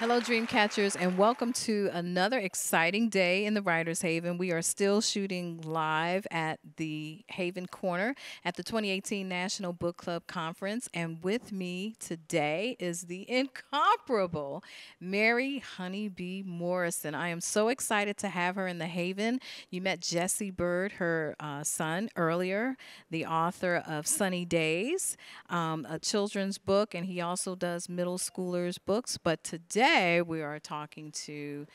Hello, Dreamcatchers, and welcome to another exciting day in the Writers Haven. We are still shooting live at the Haven Corner at the 2018 National Book Club Conference. And with me today is the incomparable Mary Honeybee Morrison. I am so excited to have her in the Haven. You met Jesse Bird, her son, earlier, the author of Sunny Days, a children's book, and he also does middle schoolers' books. But today, we are talking to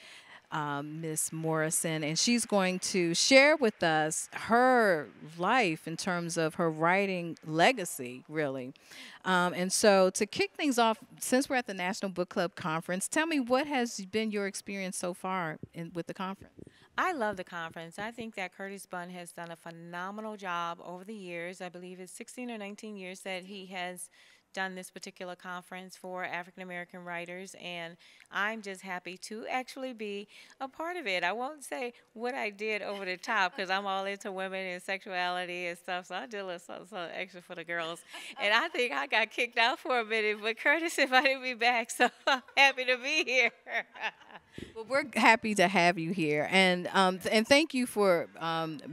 Miss Morrison, and she's going to share with us her life in terms of her writing legacy, really. And so, to kick things off, since we're at the National Book Club Conference, tell me what has been your experience so far with the conference? I love the conference. I think that Curtis Bunn has done a phenomenal job over the years. I believe it's 16 or 19 years that he has done this particular conference for African American writers, and I'm just happy to actually be a part of it. I won't say what I did over the top because I'm all into women and sexuality and stuff, so I did a little something extra for the girls. And I think I got kicked out for a minute, but Curtis invited me back, so I'm happy to be here. Well, we're happy to have you here, and thank you for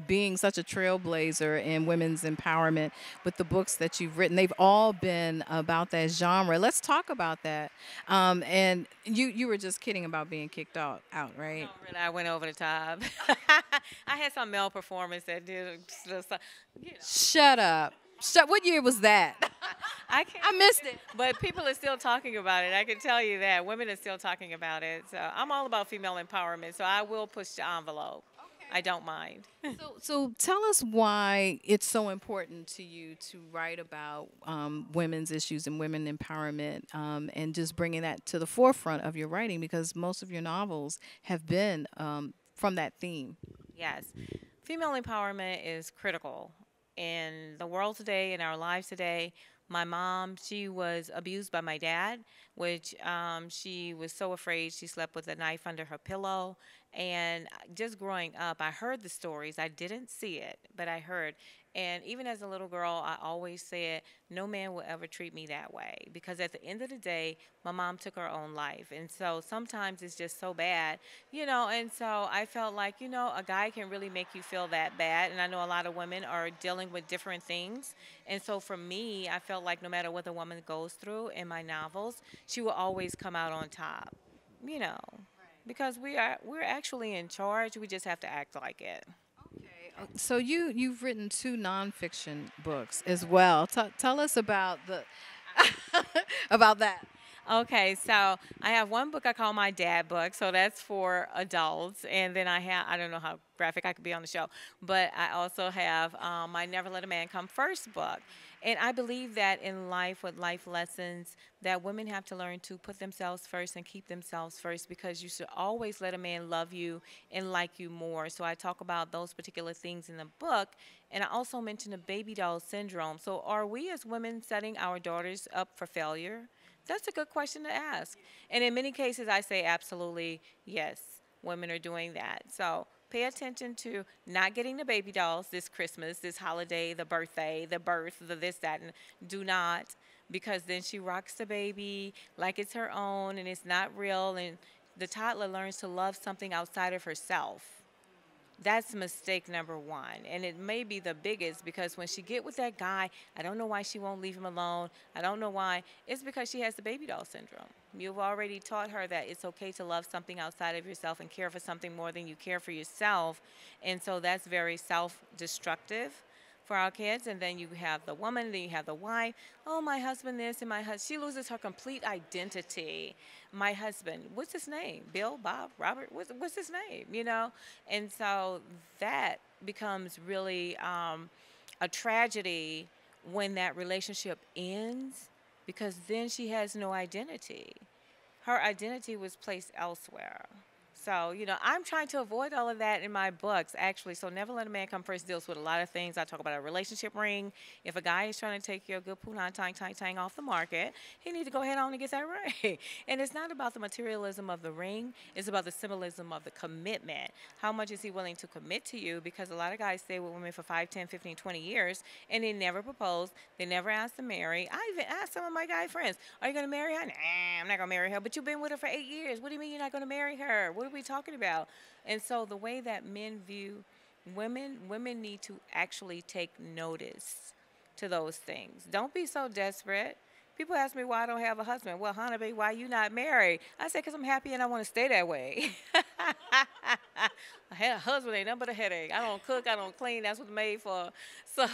being such a trailblazer in women's empowerment with the books that you've written. They've all been about that genre. Let's talk about that. And you were just kidding about being kicked out, No, right? really, I went over the top. I had some male performance that did, you know. Shut up. Shut. What year was that? I can't, I missed it. but people are still talking about it. I can tell you that women are still talking about it. So I'm all about female empowerment. So I will push the envelope. I don't mind. So tell us why it's so important to you to write about women's issues and women empowerment, and just bringing that to the forefront of your writing, because most of your novels have been from that theme. Yes, female empowerment is critical in the world today, in our lives today. My mom, she was abused by my dad, which she was so afraid she slept with a knife under her pillow. And just growing up, I heard the stories. I didn't see it, but I heard. And even as a little girl, I always said, no man will ever treat me that way. Because at the end of the day, my mom took her own life. And so sometimes it's just so bad, And so I felt like, a guy can really make you feel that bad. And I know a lot of women are dealing with different things. And so for me, I felt like no matter what the woman goes through in my novels, she will always come out on top, you know, because we're actually in charge. We just have to act like it. So you've written two nonfiction books as well. Tell us about the about that. Okay, so I have one book I call my dad book, so that's for adults, and then I don't know how graphic I could be on the show, but I also have my Never Let a Man Come First book, and I believe that in life with life lessons that women have to learn to put themselves first and keep themselves first, because you should always let a man love you and like you more. So I talk about those particular things in the book, and I also mention the baby doll syndrome. So are we as women setting our daughters up for failure? That's a good question to ask. And in many cases, I say absolutely yes, women are doing that. So pay attention to not getting the baby dolls this Christmas, this holiday, the birthday, the birth, the this, that, and do not, because then she rocks the baby like it's her own and it's not real. And the toddler learns to love something outside of herself. That's mistake number one, and it may be the biggest, because when she get with that guy, I don't know why she won't leave him alone. I don't know why. It's because she has the baby doll syndrome. You've already taught her that it's okay to love something outside of yourself and care for something more than you care for yourself, and so that's very self-destructive for our kids. And then you have the woman, then you have the wife. Oh, my husband this and my husband. She loses her complete identity. My husband, what's his name? Bill, Bob, Robert, what's his name? And so that becomes really a tragedy when that relationship ends, because then she has no identity. Her identity was placed elsewhere. So, I'm trying to avoid all of that in my books, actually. So, Never Let a Man Come First deals with a lot of things. I talk about a relationship ring. If a guy is trying to take your good punani tang tang tang off the market, he needs to go ahead on and get that ring. And it's not about the materialism of the ring, it's about the symbolism of the commitment. How much is he willing to commit to you? Because a lot of guys stay with women for 5, 10, 15, 20 years, and they never propose. They never ask to marry. I even asked some of my guy friends, are you going to marry her? Nah, I'm not going to marry her. But you've been with her for 8 years. What do you mean you're not going to marry her? What are we talking about? And so the way that men view women need to actually take notice to those things. Don't be so desperate. People ask me why I don't have a husband. Well, Hannah, why you not married? I said, because I'm happy and I want to stay that way. A husband ain't nothing but a headache. I don't cook, I don't clean. That's what it's made for. So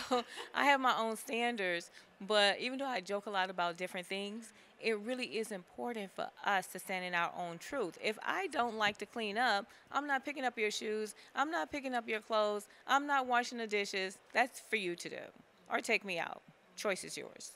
I have my own standards. But even though I joke a lot about different things, it really is important for us to stand in our own truth. If I don't like to clean up, I'm not picking up your shoes. I'm not picking up your clothes. I'm not washing the dishes. That's for you to do. Or take me out. Choice is yours.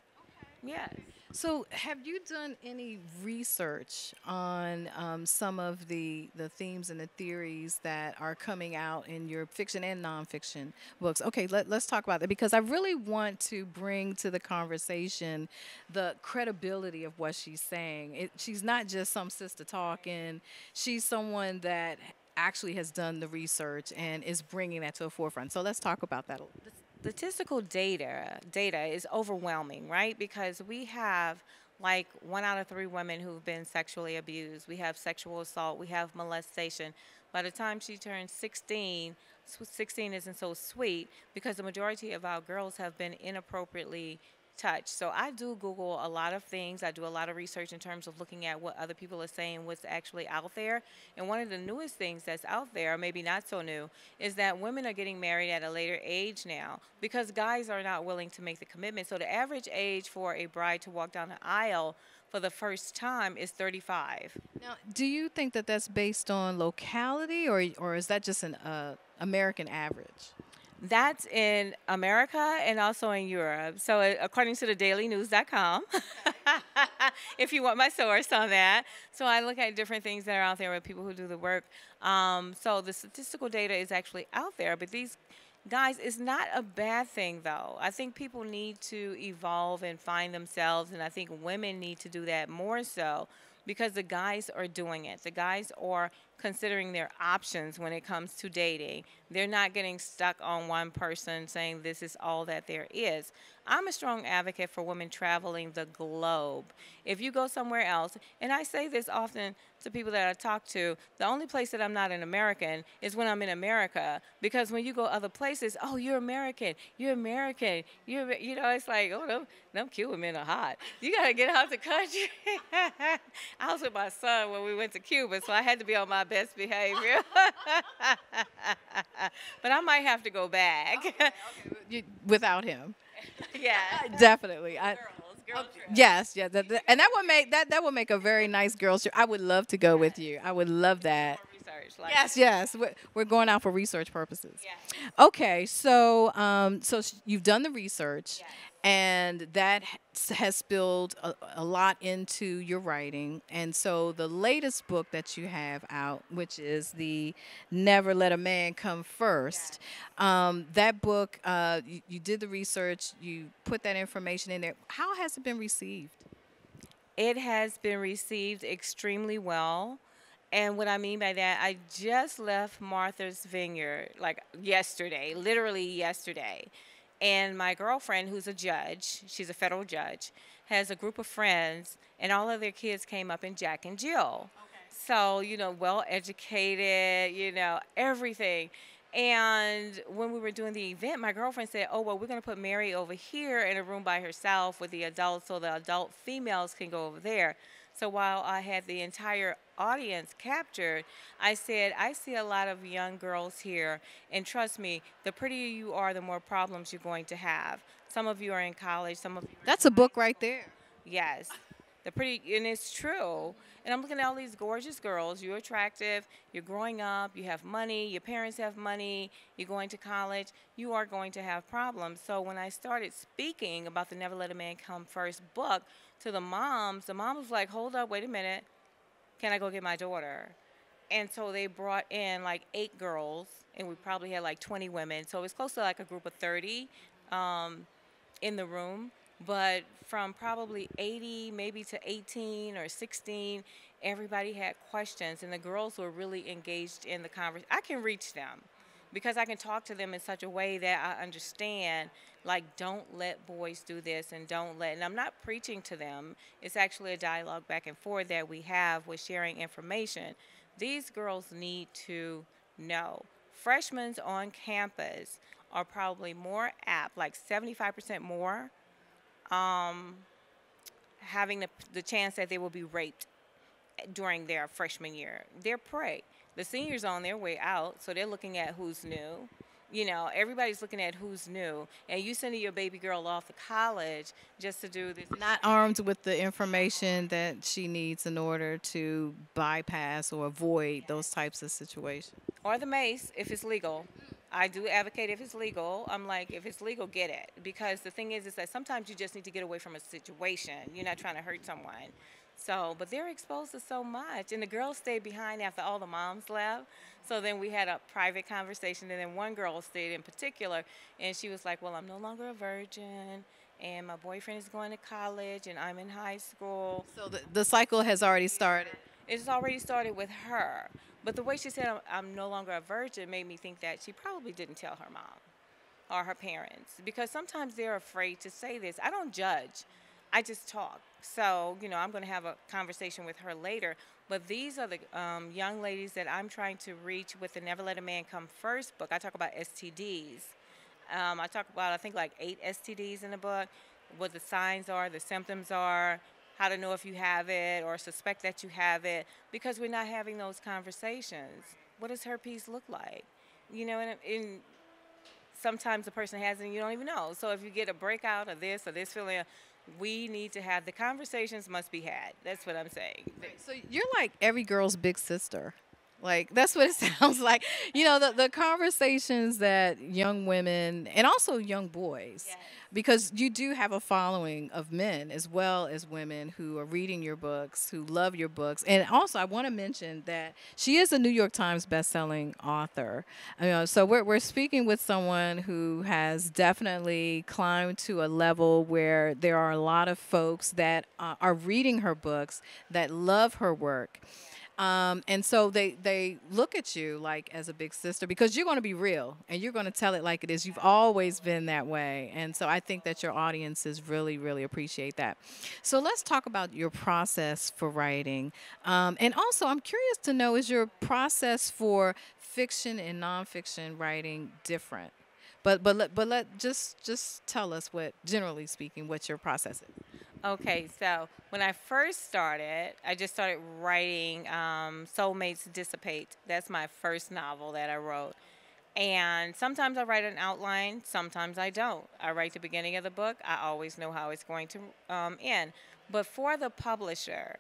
Yes. So, have you done any research on some of the themes and the theories that are coming out in your fiction and nonfiction books? Okay, let's talk about that because I really want to bring to the conversation the credibility of what she's saying. She's not just some sister talking, she's someone that actually has done the research and is bringing that to the forefront. So, let's talk about that a little. Statistical data is overwhelming, right? Because we have like 1 out of 3 women who've been sexually abused. We have sexual assault. We have molestation. By the time she turns 16, 16 isn't so sweet because the majority of our girls have been inappropriately touch. So I do Google a lot of things. I do a lot of research in terms of looking at what other people are saying, what's actually out there. And one of the newest things that's out there, maybe not so new, is that women are getting married at a later age now because guys are not willing to make the commitment. So the average age for a bride to walk down the aisle for the first time is 35. Now, do you think that that's based on locality or is that just an American average? That's in America and also in Europe. So according to the dailynews.com, if you want my source on that. So I look at different things that are out there with people who do the work. So the statistical data is actually out there, but these guys, it's not a bad thing though. I think people need to evolve and find themselves, and I think women need to do that more so because the guys are doing it. The guys are considering their options when it comes to dating. They're not getting stuck on one person saying this is all that there is. I'm a strong advocate for women traveling the globe. If you go somewhere else, and I say this often to people that I talk to, the only place that I'm not an American is when I'm in America. Because when you go other places, oh, you're American, it's like, oh, them Cuban men are hot. You got to get out the country. I was with my son when we went to Cuba, so I had to be on my best behavior. But I might have to go back. Okay. Without him. Yeah. Definitely. Girls trip. Yes, yeah, and that would make a very nice girls trip. I would love to go with you. I would love that. Research, Yes. We're going out for research purposes. Yeah. Okay, so you've done the research, Yes. and that has spilled a lot into your writing. And so the latest book that you have out, which is the Never Let a Man Come First, that book, you did the research, you put that information in there. How has it been received? It has been received extremely well. And what I mean by that, I just left Martha's Vineyard like yesterday, literally yesterday. And my girlfriend, who's a judge, she's a federal judge, has a group of friends, and all of their kids came up in Jack and Jill. So, well educated, everything. And when we were doing the event, my girlfriend said, oh, well, we're going to put Mary over here in a room by herself with the adults so the adult females can go over there. So while I had the entire audience captured, I said, I see a lot of young girls here, and trust me, the prettier you are, the more problems you're going to have. Some of you are in college, some of you That's a book right there. Yes. And it's true. And I'm looking at all these gorgeous girls. You're attractive. You're growing up. You have money. Your parents have money. You're going to college. You are going to have problems. So when I started speaking about the Never Let a Man Come First book to the mom was like, hold up, wait a minute. Can I go get my daughter? And so they brought in like 8 girls, and we probably had like 20 women. So it was close to like a group of 30 in the room. But from probably 80 maybe to 18 or 16, everybody had questions, and the girls were really engaged in the conversation. I can reach them because I can talk to them in such a way that I understand, like, don't let boys do this, and don't let, and I'm not preaching to them. It's actually a dialogue back and forth that we have with sharing information. These girls need to know. Freshmen on campus are probably more apt, like 75% more, having the chance that they will be raped during their freshman year. They're prey. The seniors on their way out, so they're looking at who's new. You know, everybody's looking at who's new, and you sending your baby girl off to college just to do this. Not armed with the information that she needs in order to bypass or avoid those types of situations. Or the mace if it's legal. I do advocate if it's legal. I'm like, if it's legal, get it. Because the thing is that sometimes you just need to get away from a situation. You're not trying to hurt someone. So, but they're exposed to so much. And the girls stayed behind after all the moms left. So then we had a private conversation. And then one girl stayed in particular. And she was like, well, I'm no longer a virgin. And my boyfriend is going to college. And I'm in high school. So the cycle has already started. It's already started with her. But the way she said, I'm no longer a virgin, made me think that she probably didn't tell her mom or her parents. Because sometimes they're afraid to say this. I don't judge. I just talk. So, you know, I'm going to have a conversation with her later. But these are the young ladies that I'm trying to reach with the Never Let a Man Come First book. I talk about STDs. I talk about, I think, like 8 STDs in the book, what the signs are, the symptoms are, how to know if you have it or suspect that you have it, because we're not having those conversations. What does herpes look like? You know, and sometimes the person has it and you don't even know. So if you get a breakout of this or this feeling, we need to have the conversations must be had. That's what I'm saying. So you're like every girl's big sister. Like that's what it sounds like. You know, the conversations that young women and also young boys, Yes. because you do have a following of men as well as women who are reading your books, who love your books. And also I want to mention that she is a New York Times bestselling author. You know, so we're speaking with someone who has definitely climbed to a level where there are a lot of folks that are reading her books that love her work. And so they look at you like as a big sister because you're going to be real and you're going to tell it like it is. You've always been that way. And so I think that your audiences really, really appreciate that. So let's talk about your process for writing. And also, I'm curious to know, is your process for fiction and nonfiction writing different? But just tell us what, generally speaking, what your process is. Okay, so when I first started, I just started writing Soulmates Dissipate. That's my first novel that I wrote. And sometimes I write an outline, sometimes I don't. I write the beginning of the book. I always know how it's going to end. But for the publisher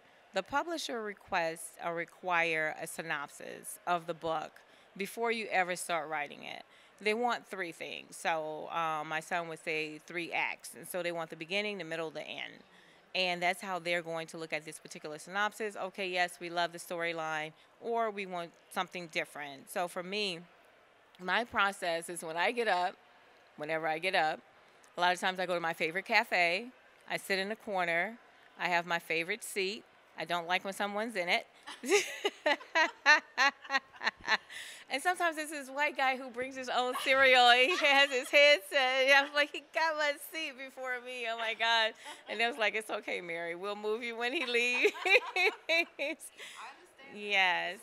requests or require a synopsis of the book before you ever start writing it. They want 3 things. So my son would say 3 acts. And so they want the beginning, the middle, the end. And that's how they're going to look at this particular synopsis. Okay, yes, we love the storyline, or we want something different. So for me, my process is when I get up, whenever I get up, a lot of times I go to my favorite cafe. I sit in the corner. I have my favorite seat. I don't like when someone's in it. And sometimes it's this white guy who brings his own cereal. He has his headset. And I'm like, he got my seat before me. Oh, my God. And they was like, it's okay, Mary. We'll move you when he leaves. Yes.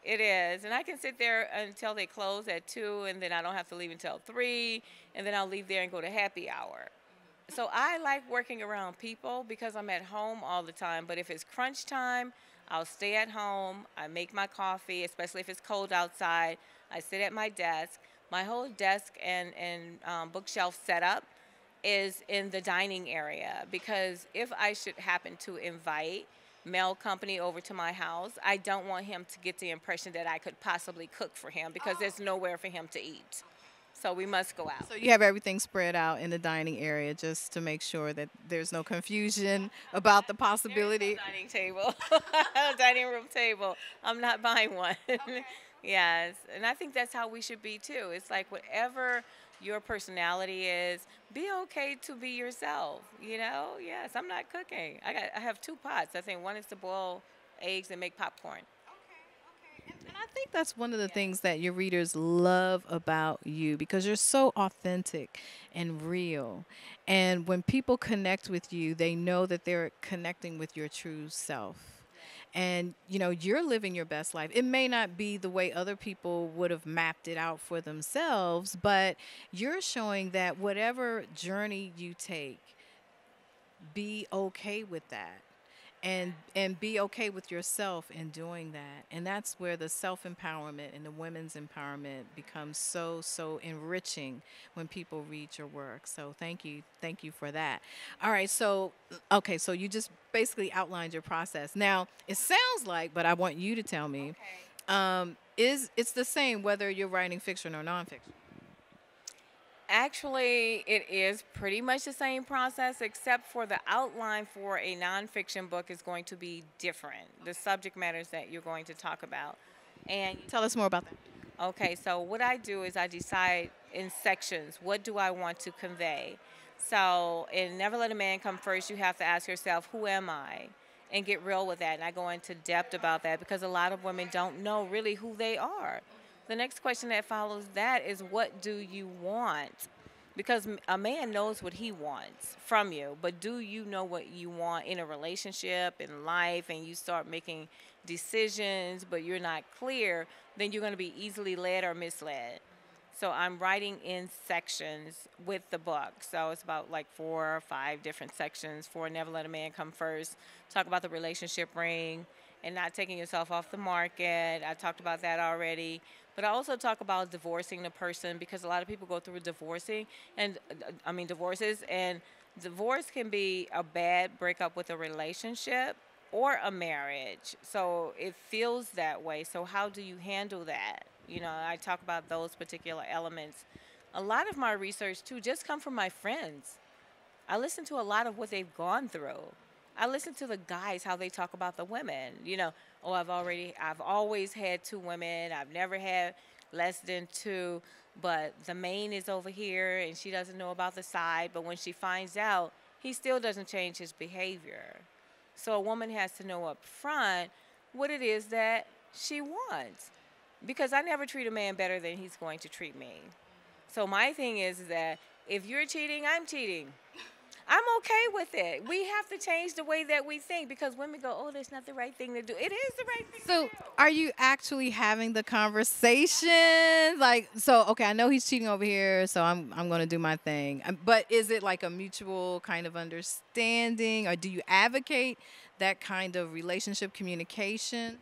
It is. And I can sit there until they close at 2, and then I don't have to leave until 3, and then I'll leave there and go to happy hour. So I like working around people because I'm at home all the time. But if it's crunch time, I'll stay at home. I make my coffee, especially if it's cold outside. I sit at my desk. My whole desk and bookshelf setup is in the dining area because if I should happen to invite mail company over to my house, I don't want him to get the impression that I could possibly cook for him because there's nowhere for him to eat. So we must go out. So you have everything spread out in the dining area just to make sure that there's no confusion about the There is no possibility. dining table, dining room table. I'm not buying one. Yes, and I think that's how we should be too. It's like whatever your personality is, be okay to be yourself. You know? Yes, I'm not cooking. I have two pots. I think one is to boil eggs and make popcorn. And I think that's one of the things that your readers love about you because you're so authentic and real. And when people connect with you, they know that they're connecting with your true self. And you're living your best life. It may not be the way other people would have mapped it out for themselves, but you're showing that whatever journey you take, be okay with that, and be okay with yourself in doing that. And that's where the self-empowerment and the women's empowerment becomes so enriching when people read your work. So thank you for that. All right, so okay, so you just basically outlined your process. Now it sounds like, but I want you to tell me, is it's the same whether you're writing fiction or nonfiction? Actually, it is pretty much the same process, except for the outline for a nonfiction book is going to be different. The subject matters that you're going to talk about. And Tell us more about that. okay, so what I do is I decide in sections what do I want to convey. So in Never Let a Man Come First, you have to ask yourself, who am I? And get real with that. And I go into depth about that because a lot of women don't know really who they are. The next question that follows that is, what do you want? Because a man knows what he wants from you, but do you know what you want in a relationship, in life, and you start making decisions, but you're not clear, then you're going to be easily led or misled. So I'm writing in sections with the book. So it's about like 4 or 5 different sections for Never Let a Man Come First. Talk about the relationship ring and not taking yourself off the market. I talked about that already. But I also talk about divorcing the person because a lot of people go through divorcing and divorces, and divorce can be a bad breakup with a relationship or a marriage. So it feels that way. So how do you handle that? I talk about those particular elements. A lot of my research too just come from my friends. I listen to a lot of what they've gone through. I listen to the guys how they talk about the women. Oh, I've always had 2 women. I've never had less than 2, but the main is over here and she doesn't know about the side, but when she finds out, he still doesn't change his behavior. So a woman has to know up front what it is that she wants. Because I never treat a man better than he's going to treat me. So my thing is that if you're cheating, I'm cheating. I'm okay with it. We have to change the way that we think because women go, oh, that's not the right thing to do. It is the right thing to So, do. are you actually having the conversation? Like, so okay, I know he's cheating over here, so I'm going to do my thing. But is it like a mutual kind of understanding, or do you advocate that kind of relationship communication?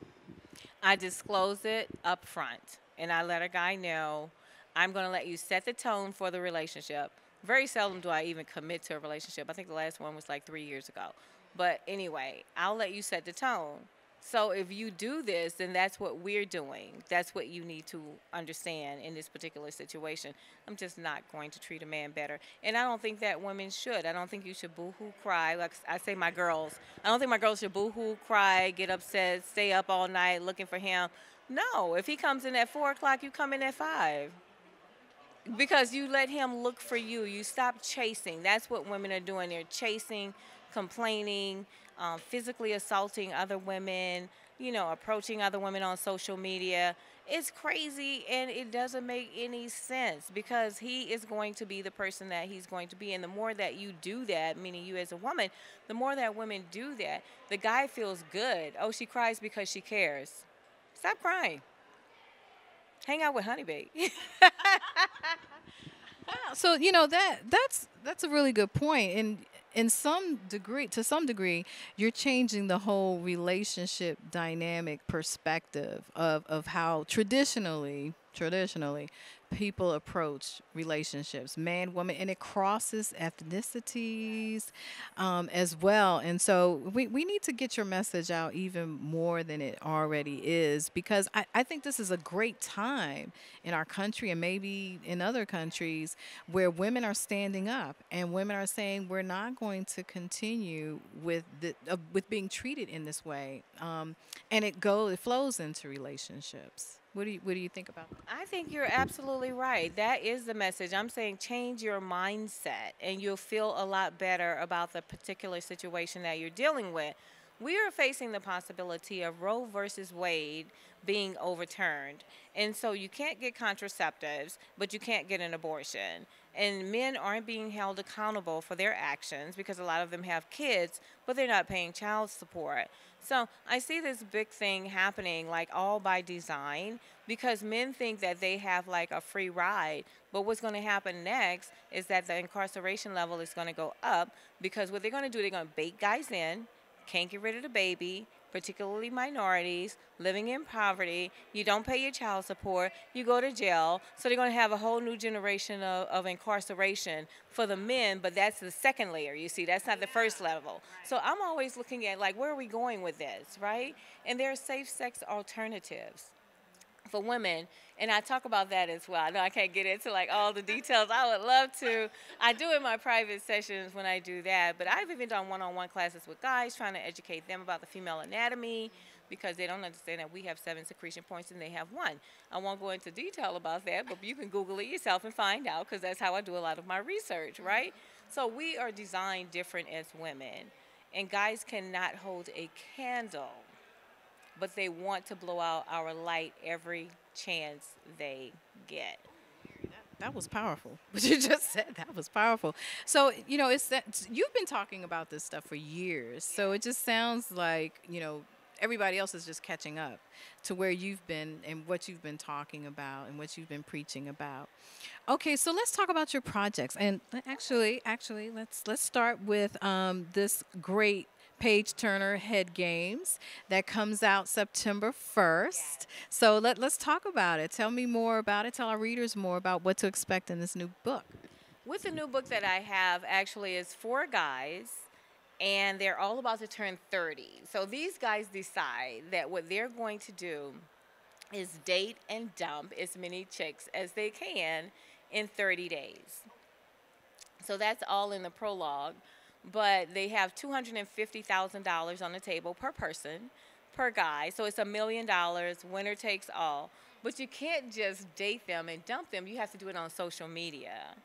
I disclose it up front and I let a guy know I'm going to let you set the tone for the relationship. Very seldom do I even commit to a relationship. I think the last one was like 3 years ago. But anyway, I'll let you set the tone. So if you do this, then that's what we're doing. That's what you need to understand in this particular situation. I'm just not going to treat a man better. And I don't think that women should. I don't think you should boo-hoo cry. Like I say, my girls. I don't think my girls should boo-hoo cry, get upset, stay up all night looking for him. No, if he comes in at 4 o'clock, you come in at 5. Because you let him look for you. You stop chasing. That's what women are doing. They're chasing, complaining, physically assaulting other women, approaching other women on social media. It's crazy and it doesn't make any sense because he is going to be the person that he's going to be. And the more that you do that, meaning you as a woman, the more that women do that, the guy feels good. Oh, she cries because she cares. Stop crying. Hang out with Honeybee. So that's a really good point, and to some degree, you're changing the whole relationship dynamic perspective of how traditionally people approach relationships, man, woman, and it crosses ethnicities as well. And so we need to get your message out even more than it already is, because I think this is a great time in our country and maybe in other countries where women are standing up and women are saying we're not going to continue with being treated in this way. And it flows into relationships. What do you think about that? I think you're absolutely right. That is the message. I'm saying change your mindset and you'll feel a lot better about the particular situation that you're dealing with. We are facing the possibility of Roe versus Wade being overturned. And so you can't get contraceptives, but you can't get an abortion. And men aren't being held accountable for their actions because a lot of them have kids, but they're not paying child support. So I see this big thing happening, like all by design, because men think that they have like a free ride. But what's going to happen next is that the incarceration level is going to go up because what they're going to do, they're going to bait guys in, can't get rid of the baby, particularly minorities, living in poverty. You don't pay your child support, you go to jail. So they're going to have a whole new generation of incarceration for the men, but that's the second layer, you see. That's not the first level. So I'm always looking at, like, where are we going with this, right? And there are safe sex alternatives for women, and I talk about that as well. I know I can't get into like all the details. I would love to. I do in my private sessions when I do that, but I've even done one-on-one classes with guys trying to educate them about the female anatomy because they don't understand that we have 7 secretion points and they have 1. I won't go into detail about that, but you can Google it yourself and find out because that's how I do a lot of my research, right? So we are designed different as women, and guys cannot hold a candle, but they want to blow out our light every chance they get. That was powerful. What you just said, that was powerful. So, it's that you've been talking about this stuff for years. So it just sounds like, everybody else is just catching up to where you've been and what you've been talking about and what you've been preaching about. Okay, so let's talk about your projects. And actually, let's start with this great Page Turner Head Games that comes out September 1st. So let's talk about it. Tell me more about it. Tell our readers more about what to expect in this new book. With the new book that I have, actually, is 4 guys, and they're all about to turn 30. So these guys decide that what they're going to do is date and dump as many chicks as they can in 30 days. So that's all in the prologue. But they have $250,000 on the table per person, per guy. So it's $1 million, winner takes all. But you can't just date them and dump them. You have to do it on social media.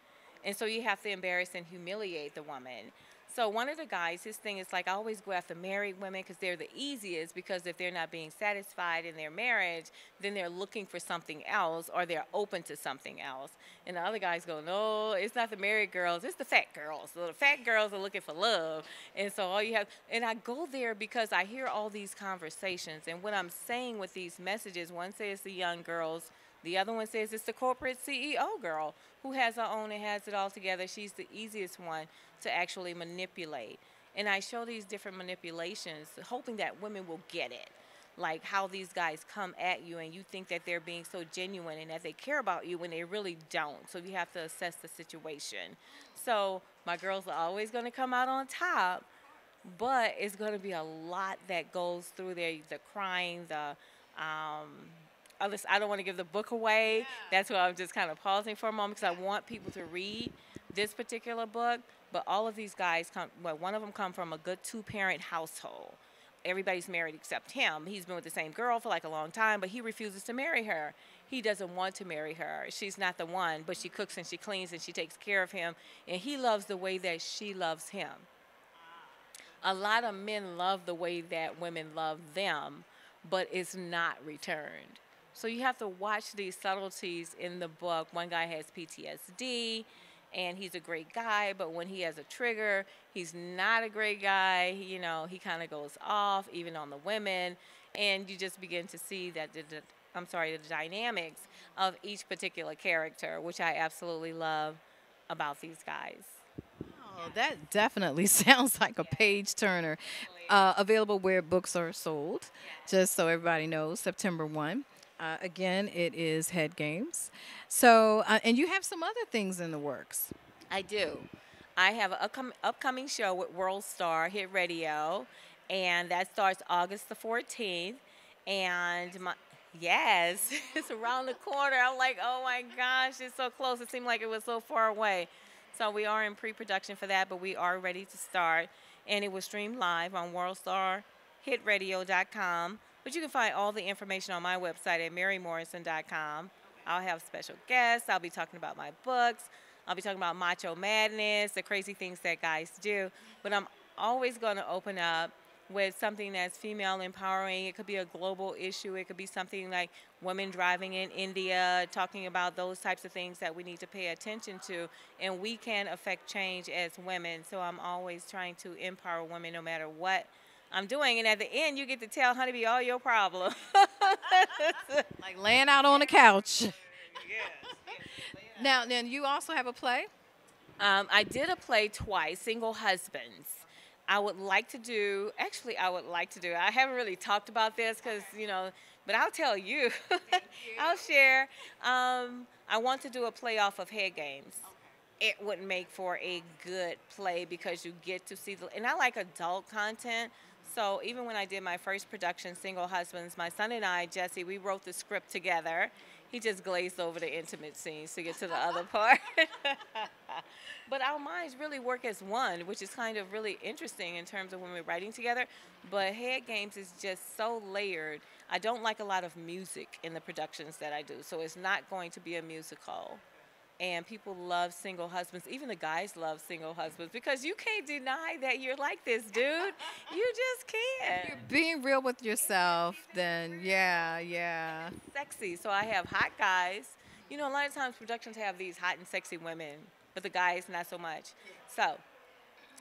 And so you have to embarrass and humiliate the woman. So one of the guys, his thing is like, I always go after married women because they're the easiest, because if they're not being satisfied in their marriage, then they're looking for something else or they're open to something else. And the other guys go, no, it's not the married girls, it's the fat girls. So the fat girls are looking for love. And so all you have, and I go there because I hear all these conversations. And what I'm saying with these messages, one says the young girls, the other one says it's the corporate CEO girl who has her own and has it all together. She's the easiest one to actually manipulate. And I show these different manipulations, hoping that women will get it. Like how these guys come at you and you think that they're being so genuine and that they care about you when they really don't. So you have to assess the situation. So my girls are always going to come out on top, but it's going to be a lot that goes through there, the crying, I don't want to give the book away. That's why I'm just kind of pausing for a moment because I want people to read this particular book. But all of these guys one of them come from a good 2-parent household. Everybody's married except him. He's been with the same girl for like a long time, but he refuses to marry her. He doesn't want to marry her. She's not the one, but she cooks and she cleans and she takes care of him. And he loves the way that she loves him. A lot of men love the way that women love them, but it's not returned. So you have to watch these subtleties in the book. One guy has PTSD, and he's a great guy, but when he has a trigger, he's not a great guy. He kind of goes off, even on the women, and you just begin to see that the dynamics of each particular character, which I absolutely love about these guys. Oh, that definitely sounds like a page turner. Available where books are sold, just so everybody knows, September 1. Again, it is Head Games. So, and you have some other things in the works. I do. I have an upcoming show with World Star Hit Radio, and that starts August the 14th. And yes, it's around the corner. I'm like, oh my gosh, it's so close. It seemed like it was so far away. So we are in pre-production for that, but we are ready to start. And it will stream live on worldstarhitradio.com. But you can find all the information on my website at marymorrison.com. I'll have special guests. I'll be talking about my books. I'll be talking about macho madness, the crazy things that guys do. But I'm always going to open up with something that's female empowering. It could be a global issue. It could be something like women driving in India, talking about those types of things that we need to pay attention to. And we can affect change as women. So I'm always trying to empower women no matter what I'm doing. And at the end, you get to tell Honeybee all your problems. Like laying out on the couch. Now, then you also have a play? I did a play twice, Single Husbands. I would like to do, I haven't really talked about this because, but I'll tell you. I'll share. I want to do a play off of Head Games. It would make for a good play because you get to see and I like adult content. So even when I did my first production, Single Husbands, my son and I, Jesse, we wrote the script together. He just glazed over the intimate scenes to get to the other part. But our minds really work as one, which is kind of really interesting in terms of when we're writing together. But Head Games is just so layered. I don't like a lot of music in the productions that I do, so it's not going to be a musical. And people love Single Husbands. Even the guys love Single Husbands because you can't deny that you're like this, dude. You just can't. If you're being real with yourself, then yeah. Sexy. So I have hot guys. A lot of times productions have these hot and sexy women, but the guys not so much. So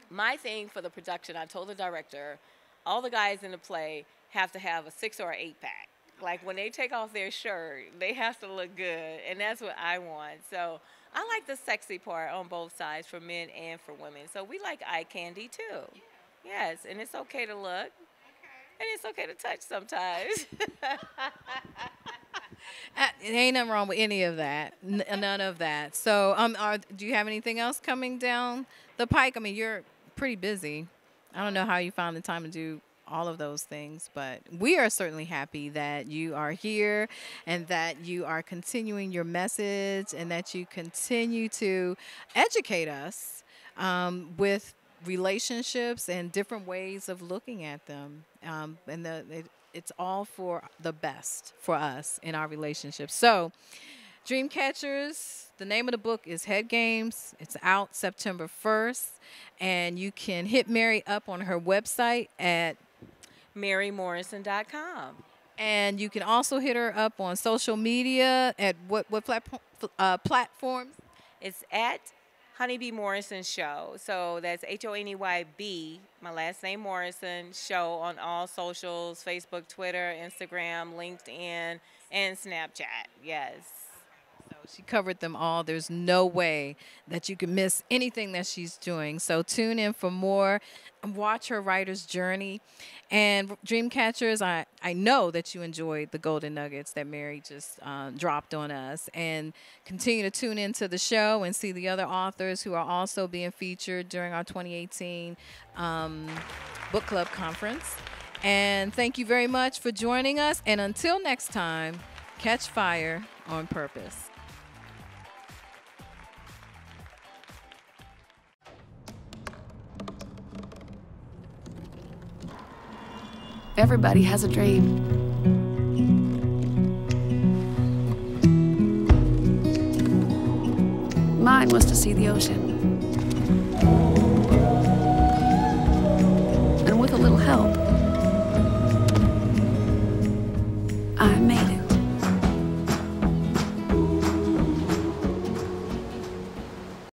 my thing for the production, I told the director, all the guys in the play have to have a 6 or an 8-pack. Like when they take off their shirt, they have to look good, and that's what I want. So I like the sexy part on both sides for men and for women. So we like eye candy too. Yes, and it's okay to look, and it's okay to touch sometimes. It ain't nothing wrong with any of that. None of that. So, do you have anything else coming down the pike? I mean, you're pretty busy. I don't know how you found the time to do all of those things, but we are certainly happy that you are here and that you are continuing your message and that you continue to educate us with relationships and different ways of looking at them. It's all for the best for us in our relationships. So, Dreamcatchers, the name of the book is Head Games. It's out September 1st, and you can hit Mary up on her website at marymorrison.com. And you can also hit her up on social media at what platforms? It's at Honeybee Morrison Show. So that's HONEYB, my last name Morrison, Show on all socials, Facebook, Twitter, Instagram, LinkedIn, and Snapchat. Yes. So she covered them all. There's no way that you can miss anything that she's doing. So tune in for more. Watch her writer's journey. And Dreamcatchers, I know that you enjoyed the golden nuggets that Mary just dropped on us. And continue to tune into the show and see the other authors who are also being featured during our 2018 book club conference. And thank you very much for joining us. And until next time, catch fire on purpose. Everybody has a dream. Mine was to see the ocean. And with a little help, I made it.